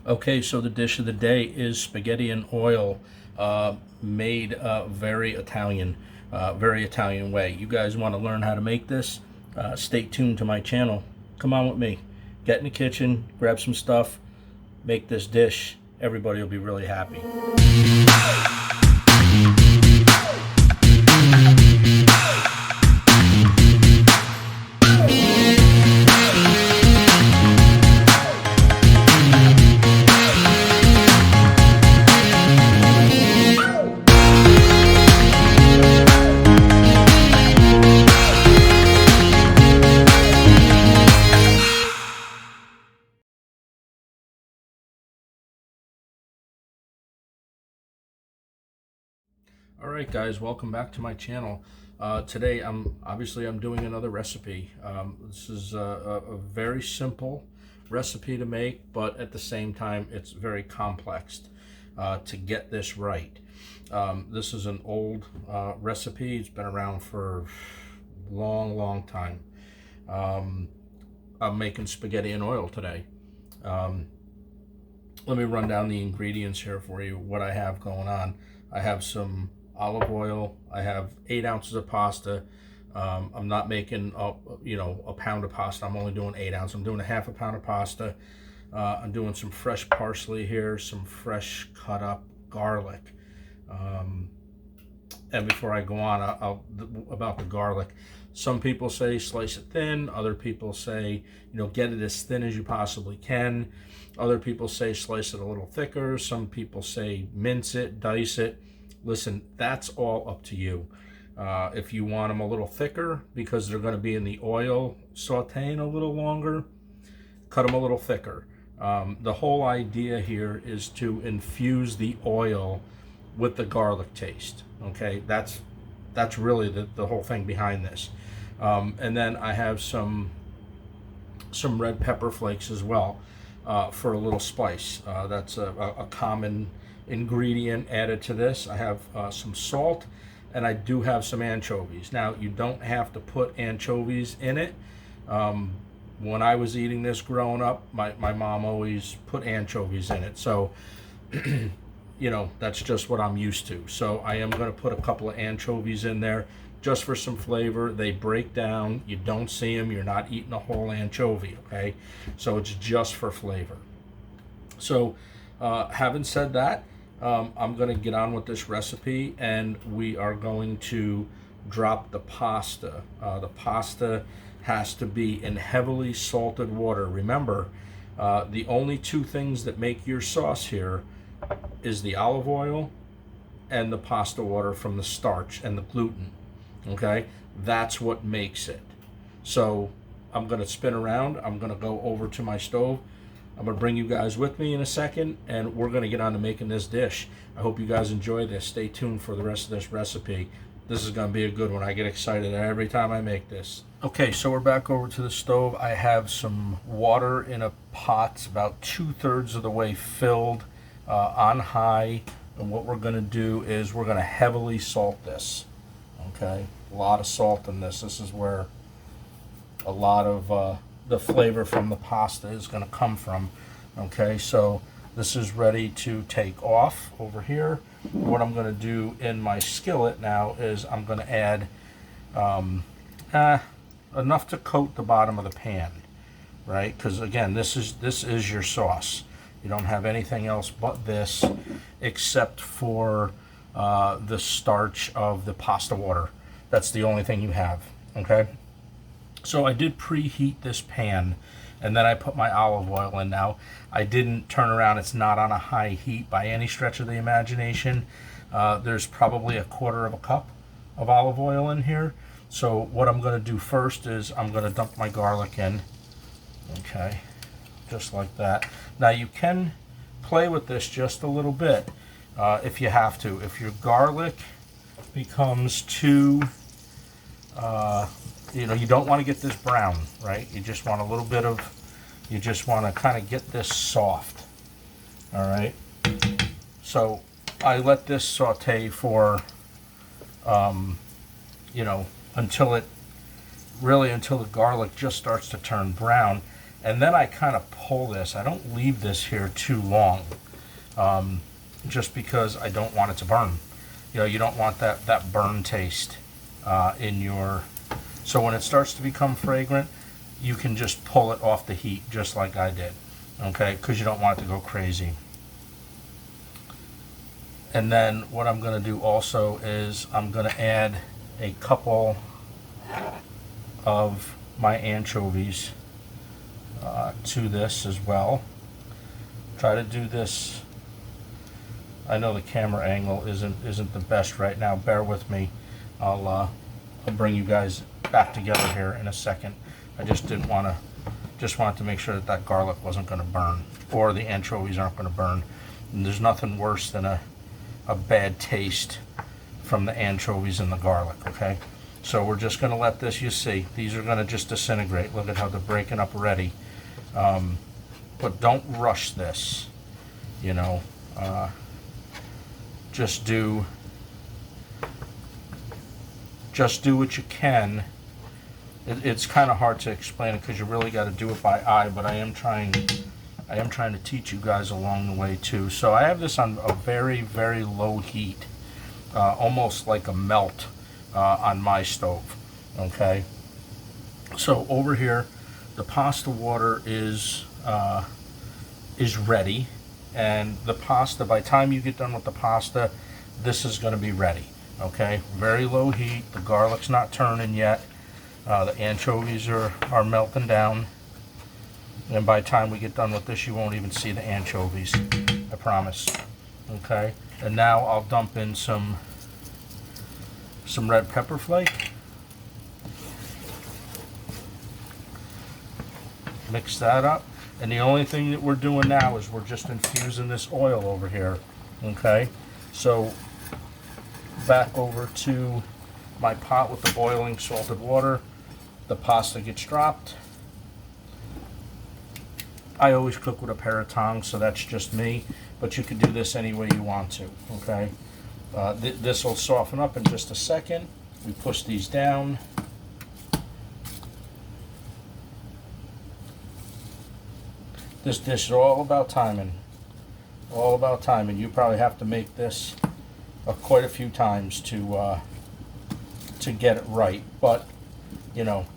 Okay, so the dish of the day is spaghetti and oil, made very Italian way. You guys want to learn how to make this? Stay tuned to my channel. Come on with me. Get in the kitchen, grab some stuff, make this dish. Everybody will be really happy. Alright guys, welcome back to my channel. Today I'm doing another recipe. This is a very simple recipe to make, but at the same time it's very complex to get this right. This is an old recipe. It's been around for a long time. I'm making spaghetti and oil today. Let me run down the ingredients here for you, what I have going on. I have some olive oil. I have 8 ounces of pasta. I'm not making a pound of pasta. I'm only doing 8 ounces. I'm doing a half a pound of pasta. I'm doing some fresh parsley here, some fresh cut up garlic. And before I go on, about the garlic, some people say slice it thin. Other people say, get it as thin as you possibly can. Other people say slice it a little thicker. Some people say mince it, dice it. Listen, that's all up to you. If you want them a little thicker because they're going to be in the oil sauteing a little longer, cut them a little thicker. The whole idea here is to infuse the oil with the garlic taste. Okay, that's really the whole thing behind this. And then I have some red pepper flakes as well for a little spice. That's a common ingredient added to this. I have some salt, and I do have some anchovies. Now, you don't have to put anchovies in it. When I was eating this growing up, my mom always put anchovies in it. So, that's just what I'm used to. So I am going to put a couple of anchovies in there just for some flavor. They break down. You don't see them. You're not eating a whole anchovy, okay? So it's just for flavor. So having said that, I'm going to get on with this recipe, and we are going to drop the pasta. The pasta has to be in heavily salted water. Remember, the only 2 things that make your sauce here is the olive oil and the pasta water from the starch and the gluten. Okay, that's what makes it. So I'm going to spin around. I'm going to go over to my stove. I'm going to bring you guys with me in a second, and we're going to get on to making this dish. I hope you guys enjoy this. Stay tuned for the rest of this recipe. This is going to be a good one. I get excited every time I make this. Okay, so we're back over to the stove. I have some water in a pot, about 2/3 of the way filled, on high. And what we're going to do is we're going to heavily salt this. Okay, a lot of salt in this. This is where a lot of the flavor from the pasta is going to come from. Okay, so this is ready to take off over here. What I'm going to do in my skillet now is I'm going to add enough to coat the bottom of the pan, right? Because again, this is your sauce. You don't have anything else but this, except for the starch of the pasta water. That's the only thing you have. Okay. So I did preheat this pan, and then I put my olive oil in. Now, I didn't turn around. It's not on a high heat by any stretch of the imagination. There's probably 1/4 cup of olive oil in here. So what I'm going to do first is I'm going to dump my garlic in. Okay, just like that. Now, you can play with this just a little bit if you have to. If your garlic becomes too... you don't want to get this brown, right? You just want a little bit of, you just want to kind of get this soft, all right? So I let this saute for, until the garlic just starts to turn brown. And then I kind of pull this. I don't leave this here too long, just because I don't want it to burn. You know, you don't want that burn taste in your... So when it starts to become fragrant, you can just pull it off the heat, just like I did, okay? Because you don't want it to go crazy. And then what I'm going to do also is I'm going to add a couple of my anchovies to this as well. Try to do this. I know the camera angle isn't the best right now. Bear with me. I'll bring you guys back together here in a second. I just wanted to make sure that garlic wasn't going to burn, or the anchovies aren't going to burn. And there's nothing worse than a bad taste from the anchovies and the garlic, okay? So we're just going to let this, you see, these are going to just disintegrate. Look at how they're breaking up already. But don't rush this, you know. Just do what you can. It's kind of hard to explain it because you really got to do it by eye, but I am trying to teach you guys along the way too. So I have this on a very, very low heat, almost like a melt on my stove, okay? So over here, the pasta water is ready, and the pasta, by the time you get done with the pasta, this is going to be ready, okay? Very low heat. The garlic's not turning yet. The anchovies are melting down, and by the time we get done with this, you won't even see the anchovies, I promise, okay? And now I'll dump in some red pepper flake. Mix that up, and the only thing that we're doing now is we're just infusing this oil over here, okay? So back over to my pot with the boiling salted water. The pasta gets dropped. I always cook with a pair of tongs, so that's just me, but you can do this any way you want to, okay? This will soften up in just a second. We push these down. This dish is all about timing. All about timing. You probably have to make this quite a few times to get it right, but you know,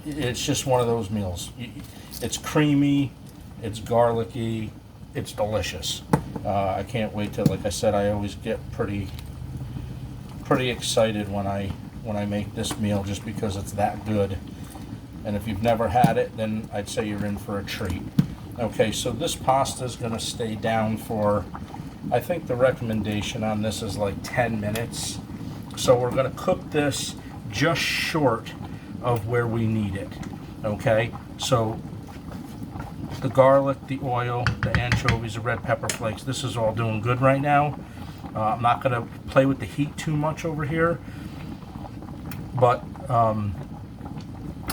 it's just one of those meals. It's creamy, it's garlicky, it's delicious. I can't wait to, like I said, I always get pretty excited when I make this meal, just because it's that good. And if you've never had it, then I'd say you're in for a treat. Okay, so this pasta is going to stay down for, I think the recommendation on this is like 10 minutes. So we're going to cook this just short of where we need it. Okay, so the garlic, the oil, the anchovies, the red pepper flakes, this is all doing good right now. I'm not going to play with the heat too much over here, but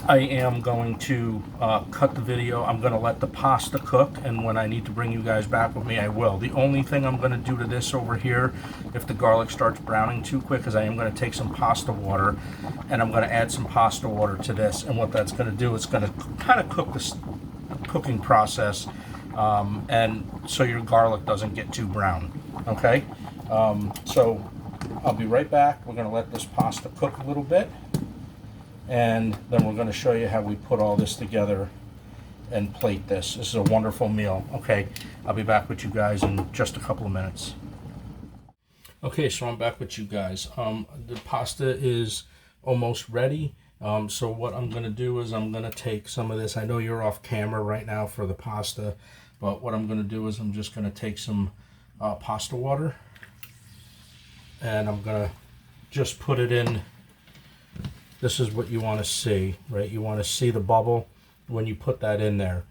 I am going to cut the video. I'm going to let the pasta cook, and when I need to bring you guys back with me, I will. The only thing I'm going to do to this over here, if the garlic starts browning too quick, is I am going to take some pasta water, and I'm going to add some pasta water to this. And what that's going to do, it's going to kind of cook this cooking process, and so your garlic doesn't get too brown. Okay, so I'll be right back. We're going to let this pasta cook a little bit, and then we're going to show you how we put all this together and plate this. This is a wonderful meal. Okay, I'll be back with you guys in just a couple of minutes. Okay, so I'm back with you guys. The pasta is almost ready. So what I'm going to do is I'm going to take some of this. I know you're off camera right now for the pasta, but what I'm going to do is I'm just going to take some pasta water, and I'm going to just put it in. This is what you want to see, right? You want to see the bubble when you put that in there.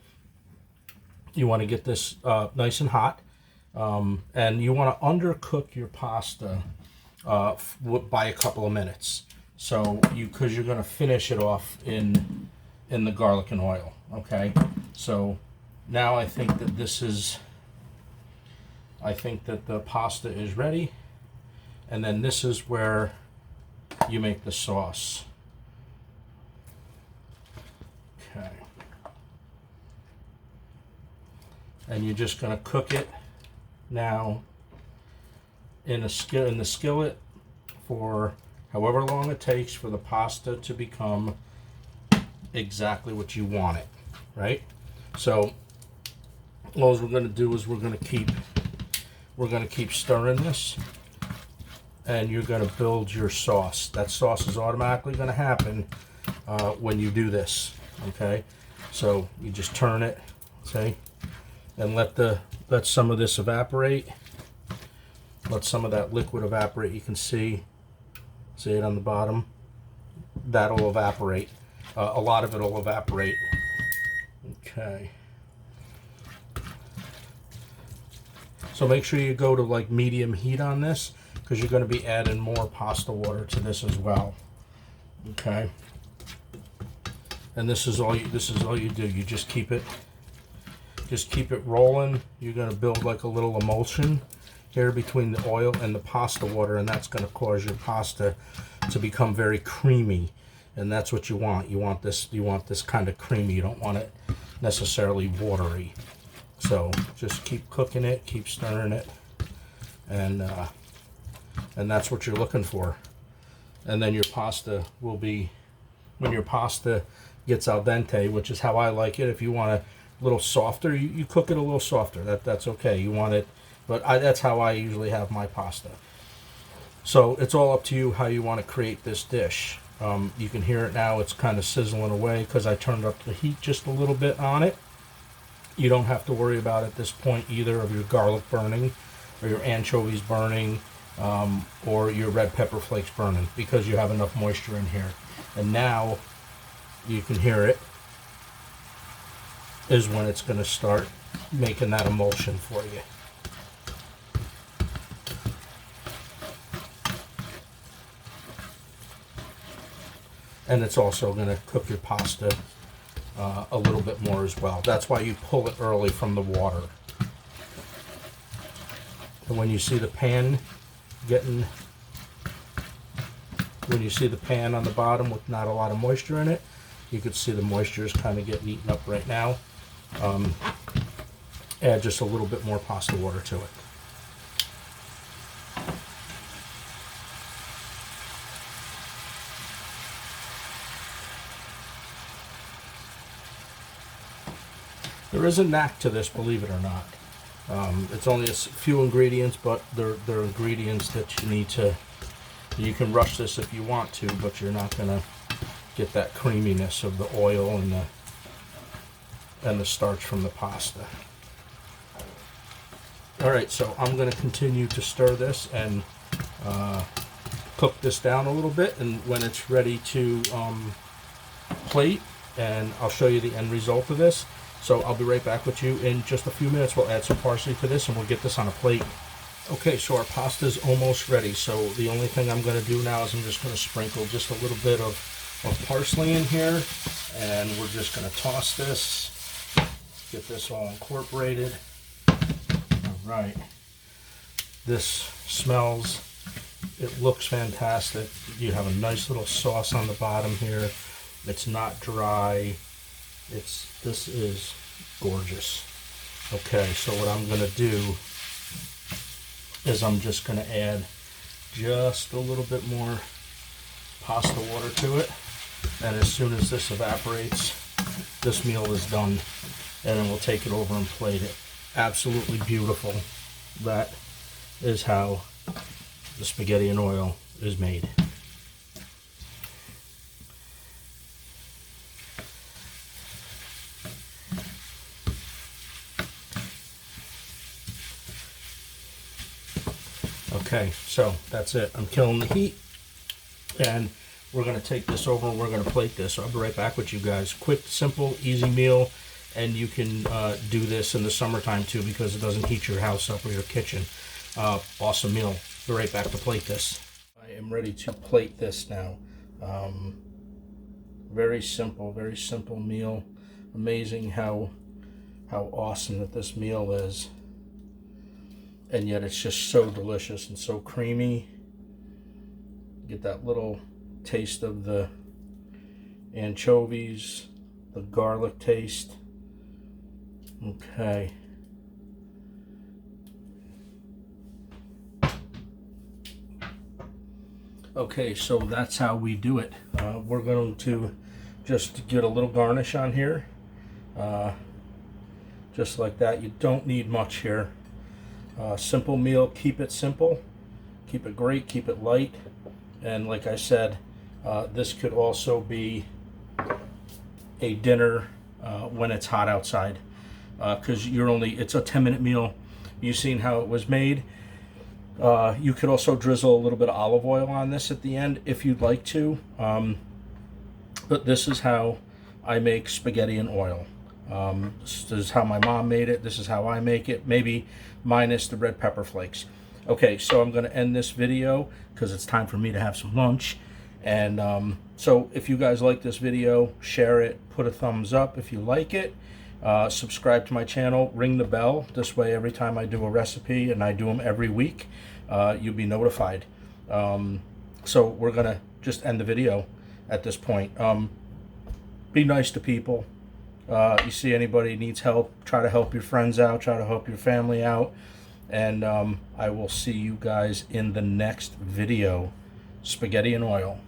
You want to get this nice and hot, and you want to undercook your pasta by a couple of minutes. So because you're going to finish it off in the garlic and oil. Okay, so now I think that the pasta is ready, and then this is where you make the sauce. Okay, and you're just going to cook it now in the skillet for however long it takes for the pasta to become exactly what you want it, right? So all we're going to do is we're going to keep stirring this, and you're going to build your sauce. That sauce is automatically going to happen when you do this, okay? So you just turn it, see, and let some of this evaporate. Let some of that liquid evaporate. You can see it on the bottom. That'll evaporate. A lot of it will evaporate. Okay. So make sure you go to like medium heat on this, because you're going to be adding more pasta water to this as well. Okay. And this is all you do. You just keep it rolling. You're going to build like a little emulsion here between the oil and the pasta water, and that's going to cause your pasta to become very creamy. And that's what you want. You want this kind of creamy. You don't want it necessarily watery. So just keep cooking it, keep stirring it, and that's what you're looking for. And then your pasta will be, when your pasta gets al dente, which is how I like it. If you want it a little softer, you cook it a little softer. That's okay. You want it, but that's how I usually have my pasta. So it's all up to you how you want to create this dish. You can hear it now. It's kind of sizzling away because I turned up the heat just a little bit on it. You don't have to worry about at this point either of your garlic burning or your anchovies burning or your red pepper flakes burning, because you have enough moisture in here. And now you can hear it is when it's going to start making that emulsion for you. And it's also going to cook your pasta a little bit more as well. That's why you pull it early from the water. And when you see the pan on the bottom with not a lot of moisture in it, you can see the moisture is kind of getting eaten up right now. Add just a little bit more pasta water to it. There is a knack to this, believe it or not. It's only a few ingredients, but they're ingredients that you can rush this if you want to, but you're not going to get that creaminess of the oil and the starch from the pasta. Alright, so I'm going to continue to stir this and cook this down a little bit, and when it's ready to plate, and I'll show you the end result of this. So I'll be right back with you in just a few minutes. We'll add some parsley to this and we'll get this on a plate. Okay, so our pasta is almost ready. So the only thing I'm going to do now is I'm just going to sprinkle just a little bit of parsley in here, and we're just going to toss this, get this all incorporated. All right. This smells, it looks fantastic. You have a nice little sauce on the bottom here. It's not dry. This is gorgeous. Okay, so what I'm going to do is I'm just going to add just a little bit more pasta water to it, and as soon as this evaporates, this meal is done, and then we'll take it over and plate it. Absolutely beautiful. That is how the spaghetti and oil is made. Okay, so that's it. I'm killing the heat, and we're going to take this over and we're going to plate this. So I'll be right back with you guys. Quick, simple, easy meal, and you can do this in the summertime too, because it doesn't heat your house up or your kitchen. Awesome meal. Be right back to plate this. I am ready to plate this now. Very simple meal. Amazing how awesome that this meal is. And yet it's just so delicious and so creamy. Get that little taste of the anchovies, the garlic taste. Okay, Okay, so that's how we do it. We're going to just get a little garnish on here. Just like that. You don't need much here. Simple meal, keep it simple. Keep it great, keep it light. And like I said, this could also be a dinner when it's hot outside. Because it's a 10-minute meal. You've seen how it was made. You could also drizzle a little bit of olive oil on this at the end if you'd like to. But this is how I make spaghetti in oil. This is how my mom made it. This is how I make it, maybe minus the red pepper flakes. Okay, so I'm going to end this video because it's time for me to have some lunch. And so if you guys like this video, share it, put a thumbs up if you like it. Subscribe to my channel, ring the bell. This way, every time I do a recipe, and I do them every week, you'll be notified. So we're going to just end the video at this point. Be nice to people. You see anybody needs help, try to help your friends out, try to help your family out. And I will see you guys in the next video. Spaghetti and oil.